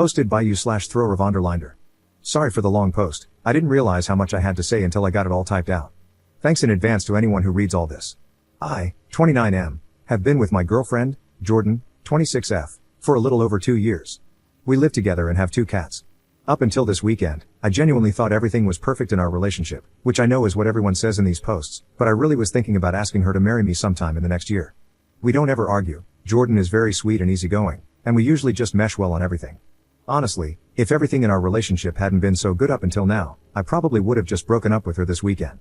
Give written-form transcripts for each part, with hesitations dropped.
Hosted by you/Thrower Vonderlinder. Sorry for the long post, I didn't realize how much I had to say until I got it all typed out. Thanks in advance to anyone who reads all this. I, 29M, have been with my girlfriend, Jordan, 26F, for a little over 2 years. We live together and have 2 cats. Up until this weekend, I genuinely thought everything was perfect in our relationship, which I know is what everyone says in these posts, but I really was thinking about asking her to marry me sometime in the next year. We don't ever argue, Jordan is very sweet and easygoing, and we usually just mesh well on everything. Honestly, if everything in our relationship hadn't been so good up until now, I probably would have just broken up with her this weekend.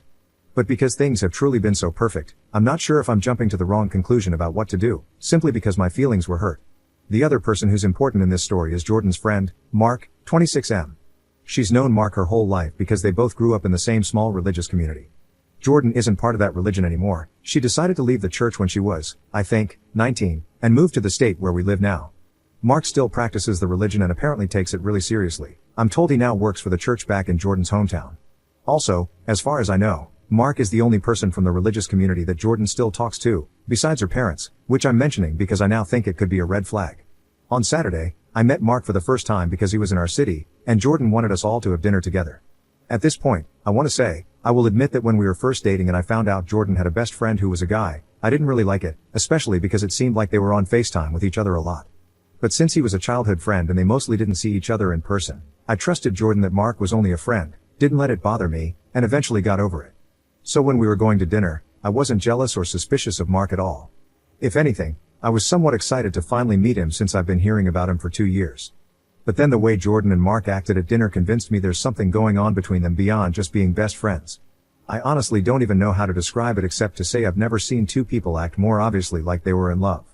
But because things have truly been so perfect, I'm not sure if I'm jumping to the wrong conclusion about what to do, simply because my feelings were hurt. The other person who's important in this story is Jordan's friend, Mark, 26M. She's known Mark her whole life because they both grew up in the same small religious community. Jordan isn't part of that religion anymore. She decided to leave the church when she was, I think, 19, and moved to the state where we live now. Mark still practices the religion and apparently takes it really seriously. I'm told he now works for the church back in Jordan's hometown. Also, as far as I know, Mark is the only person from the religious community that Jordan still talks to, besides her parents, which I'm mentioning because I now think it could be a red flag. On Saturday, I met Mark for the first time because he was in our city, and Jordan wanted us all to have dinner together. At this point, I want to say, I will admit that when we were first dating and I found out Jordan had a best friend who was a guy, I didn't really like it, especially because it seemed like they were on FaceTime with each other a lot. But since he was a childhood friend and they mostly didn't see each other in person, I trusted Jordan that Mark was only a friend, didn't let it bother me, and eventually got over it. So when we were going to dinner, I wasn't jealous or suspicious of Mark at all. If anything, I was somewhat excited to finally meet him since I've been hearing about him for 2 years. But then the way Jordan and Mark acted at dinner convinced me there's something going on between them beyond just being best friends. I honestly don't even know how to describe it except to say I've never seen 2 people act more obviously like they were in love.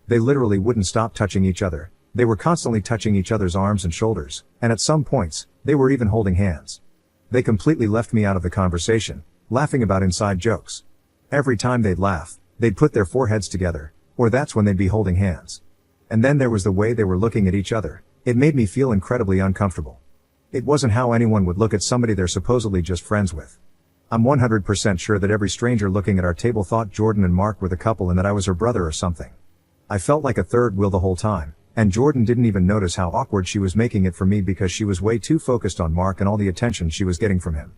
They literally wouldn't stop touching each other. They were constantly touching each other's arms and shoulders, and at some points, they were even holding hands. They completely left me out of the conversation, laughing about inside jokes. Every time they'd laugh, they'd put their foreheads together, or that's when they'd be holding hands. And then there was the way they were looking at each other. It made me feel incredibly uncomfortable. It wasn't how anyone would look at somebody they're supposedly just friends with. I'm 100% sure that every stranger looking at our table thought Jordan and Mark were the couple and that I was her brother or something. I felt like a third wheel the whole time, and Jordan didn't even notice how awkward she was making it for me because she was way too focused on Mark and all the attention she was getting from him.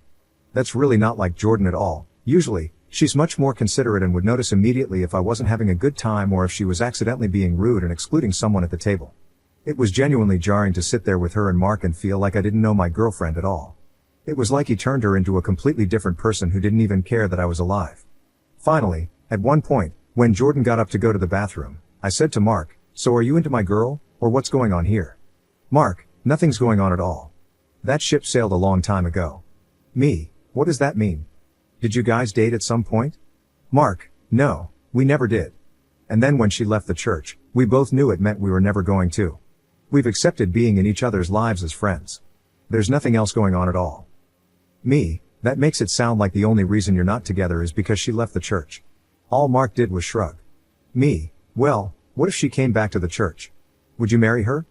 That's really not like Jordan at all. Usually, she's much more considerate and would notice immediately if I wasn't having a good time or if she was accidentally being rude and excluding someone at the table. It was genuinely jarring to sit there with her and Mark and feel like I didn't know my girlfriend at all. It was like he turned her into a completely different person who didn't even care that I was alive. Finally, at one point, when Jordan got up to go to the bathroom, I said to Mark, "So are you into my girl, or what's going on here?" Mark, "Nothing's going on at all. That ship sailed a long time ago." Me, "What does that mean? Did you guys date at some point?" Mark, "No, we never did. And then when she left the church, we both knew it meant we were never going to. We've accepted being in each other's lives as friends. There's nothing else going on at all." Me, "That makes it sound like the only reason you're not together is because she left the church." All Mark did was shrug. Me, "Well, what if she came back to the church? Would you marry her?"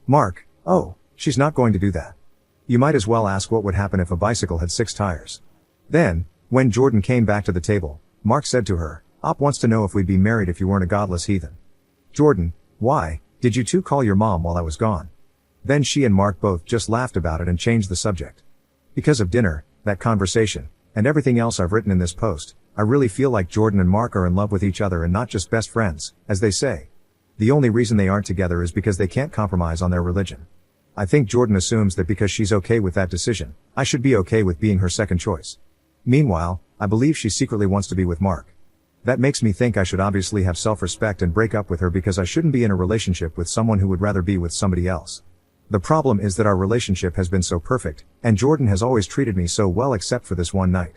Mark, "Oh, she's not going to do that. You might as well ask what would happen if a bicycle had 6 tires. Then, when Jordan came back to the table, Mark said to her, "Op wants to know if we'd be married if you weren't a godless heathen." Jordan, "Why, did you two call your mom while I was gone?" Then she and Mark both just laughed about it and changed the subject. Because of dinner, that conversation, and everything else I've written in this post, I really feel like Jordan and Mark are in love with each other and not just best friends, as they say. The only reason they aren't together is because they can't compromise on their religion. I think Jordan assumes that because she's okay with that decision, I should be okay with being her second choice. Meanwhile, I believe she secretly wants to be with Mark. That makes me think I should obviously have self-respect and break up with her because I shouldn't be in a relationship with someone who would rather be with somebody else. The problem is that our relationship has been so perfect, and Jordan has always treated me so well except for this one night.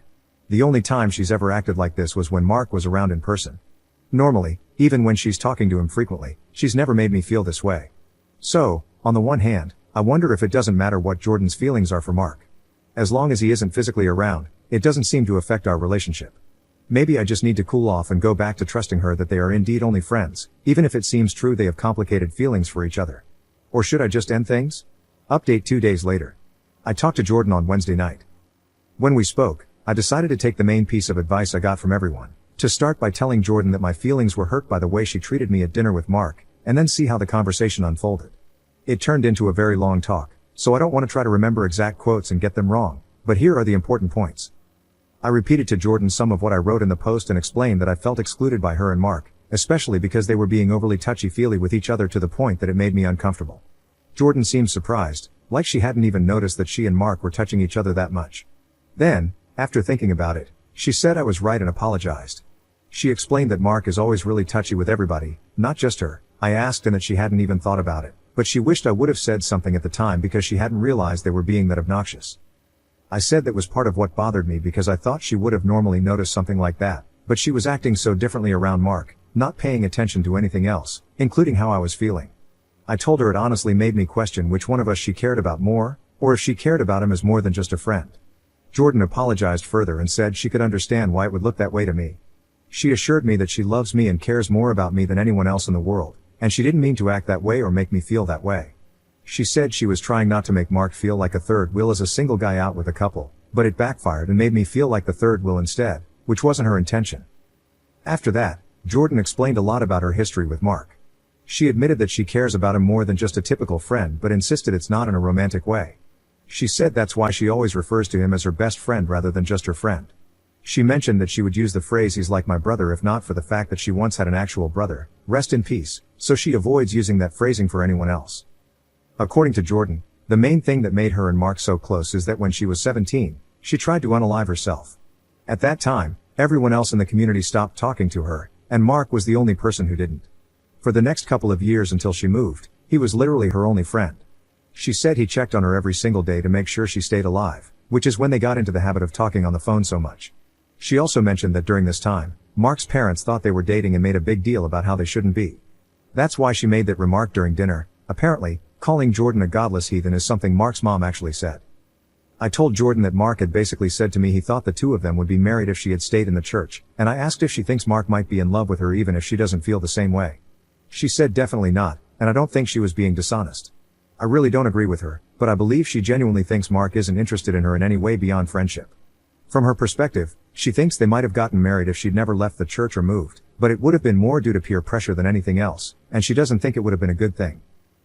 The only time she's ever acted like this was when Mark was around in person. Normally, even when she's talking to him frequently, she's never made me feel this way. So, on the one hand, I wonder if it doesn't matter what Jordan's feelings are for Mark. As long as he isn't physically around, it doesn't seem to affect our relationship. Maybe I just need to cool off and go back to trusting her that they are indeed only friends, even if it seems true they have complicated feelings for each other. Or should I just end things? Update 2 days later. I talked to Jordan on Wednesday night. When we spoke, I decided to take the main piece of advice I got from everyone, to start by telling Jordan that my feelings were hurt by the way she treated me at dinner with Mark, and then see how the conversation unfolded. It turned into a very long talk, so I don't want to try to remember exact quotes and get them wrong, but here are the important points. I repeated to Jordan some of what I wrote in the post and explained that I felt excluded by her and Mark, especially because they were being overly touchy-feely with each other to the point that it made me uncomfortable. Jordan seemed surprised, like she hadn't even noticed that she and Mark were touching each other that much. Then, after thinking about it, she said I was right and apologized. She explained that Mark is always really touchy with everybody, not just her. I asked and that she hadn't even thought about it, but she wished I would have said something at the time because she hadn't realized they were being that obnoxious. I said that was part of what bothered me because I thought she would have normally noticed something like that, but she was acting so differently around Mark, not paying attention to anything else, including how I was feeling. I told her it honestly made me question which one of us she cared about more, or if she cared about him as more than just a friend. Jordan apologized further and said she could understand why it would look that way to me. She assured me that she loves me and cares more about me than anyone else in the world, and she didn't mean to act that way or make me feel that way. She said she was trying not to make Mark feel like a third wheel as a single guy out with a couple, but it backfired and made me feel like the third wheel instead, which wasn't her intention. After that, Jordan explained a lot about her history with Mark. She admitted that she cares about him more than just a typical friend but insisted it's not in a romantic way. She said that's why she always refers to him as her best friend rather than just her friend. She mentioned that she would use the phrase "he's like my brother" if not for the fact that she once had an actual brother, rest in peace, so she avoids using that phrasing for anyone else. According to Jordan, the main thing that made her and Mark so close is that when she was 17, she tried to unalive herself. At that time, everyone else in the community stopped talking to her, and Mark was the only person who didn't. For the next couple of years until she moved, he was literally her only friend. She said he checked on her every single day to make sure she stayed alive, which is when they got into the habit of talking on the phone so much. She also mentioned that during this time, Mark's parents thought they were dating and made a big deal about how they shouldn't be. That's why she made that remark during dinner. Apparently, calling Jordan a godless heathen is something Mark's mom actually said. I told Jordan that Mark had basically said to me he thought the two of them would be married if she had stayed in the church, and I asked if she thinks Mark might be in love with her even if she doesn't feel the same way. She said definitely not, and I don't think she was being dishonest. I really don't agree with her, but I believe she genuinely thinks Mark isn't interested in her in any way beyond friendship. From her perspective, she thinks they might have gotten married if she'd never left the church or moved, but it would have been more due to peer pressure than anything else, and she doesn't think it would have been a good thing.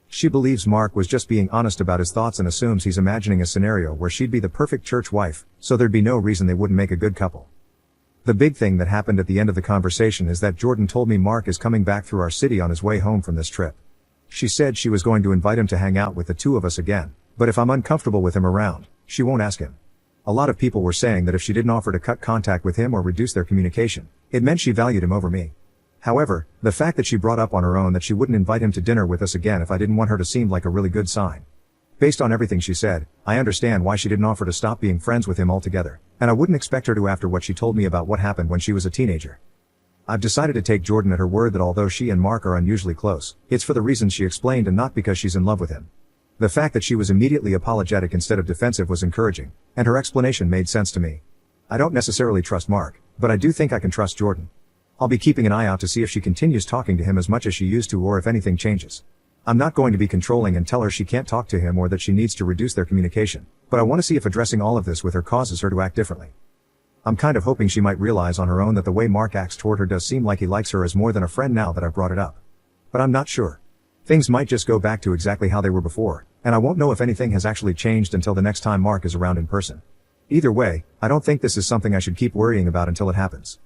She believes Mark was just being honest about his thoughts and assumes he's imagining a scenario where she'd be the perfect church wife, so there'd be no reason they wouldn't make a good couple. The big thing that happened at the end of the conversation is that Jordan told me Mark is coming back through our city on his way home from this trip. She said she was going to invite him to hang out with the two of us again, but if I'm uncomfortable with him around, she won't ask him. A lot of people were saying that if she didn't offer to cut contact with him or reduce their communication, it meant she valued him over me. However, the fact that she brought up on her own that she wouldn't invite him to dinner with us again if I didn't want her to seemed like a really good sign. Based on everything she said, I understand why she didn't offer to stop being friends with him altogether, and I wouldn't expect her to after what she told me about what happened when she was a teenager. I've decided to take Jordan at her word that although she and Mark are unusually close, it's for the reasons she explained and not because she's in love with him. The fact that she was immediately apologetic instead of defensive was encouraging, and her explanation made sense to me. I don't necessarily trust Mark, but I do think I can trust Jordan. I'll be keeping an eye out to see if she continues talking to him as much as she used to or if anything changes. I'm not going to be controlling and tell her she can't talk to him or that she needs to reduce their communication, but I want to see if addressing all of this with her causes her to act differently. I'm kind of hoping she might realize on her own that the way Mark acts toward her does seem like he likes her as more than a friend now that I've brought it up. But I'm not sure. Things might just go back to exactly how they were before, and I won't know if anything has actually changed until the next time Mark is around in person. Either way, I don't think this is something I should keep worrying about until it happens.